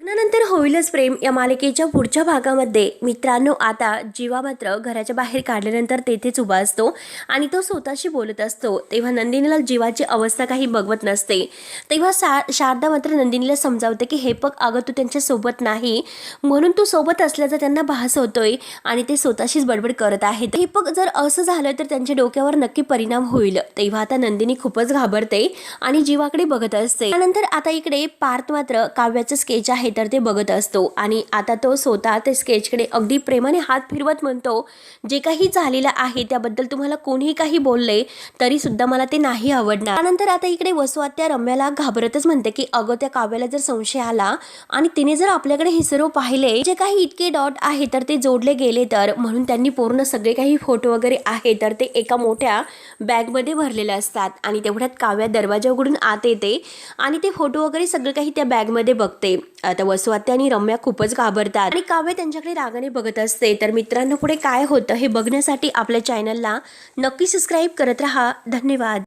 लग्नानंतर होईलच प्रेम या मालिकेच्या पुढच्या भागामध्ये मित्रांनो आता जीवा मात्र घराच्या बाहेर काढल्यानंतर तेथेच उभा असतो आणि तो स्वतःशी बोलत असतो। तेव्हा नंदिनीला जीवाची अवस्था काही बघवत नसते। तेव्हा शारदा मात्र नंदिनीला समजावते की हे बघ अगं तू त्यांच्या सोबत नाही म्हणून तू सोबत असल्याचा त्यांना भास होतोय आणि ते स्वतःशीच बडबड करत आहेत। हे बघ जर असं झालं तर त्यांच्या डोक्यावर नक्की परिणाम होईल। तेव्हा आता नंदिनी खूपच घाबरते आणि जीवाकडे बघत असते। त्यानंतर आता इकडे पार्थ मात्र काव्याचं स्केच आहे तर ते बघत असतो आणि आता तो स्वतः ते स्केचकडे अगदी प्रेमाने हात फिरवत म्हणतो, जे काही झालेलं आहे त्याबद्दल तुम्हाला कोणीही काही बोलले तरी सुद्धा मला ते नाही आवडणार। त्यानंतर आता इकडे वसुआत्या रम्याला घाबरतच म्हणते की अगं त्या काव्याला जर संशय आला आणि तिने जर आपल्याकडे हे सर्व पाहिले जे काही इतके डॉट आहे तर ते जोडले गेले तर म्हणून त्यांनी पूर्ण सगळे काही फोटो वगैरे आहे तर ते एका मोठ्या बॅगमध्ये भरलेले असतात आणि तेवढ्यात काव्या दरवाजा उघडून आत येते आणि ते फोटो वगैरे सगळं काही त्या बॅगमध्ये बघते। आता वसुआत्या आणि रम्या खूपच घाबरतात आणि काव्य त्यांच्याकडे रागाने बघत असते। तर मित्रांनो पुढे काय होतं हे बघण्यासाठी आपल्या चॅनलला नक्की सबस्क्राईब करत राहा। धन्यवाद।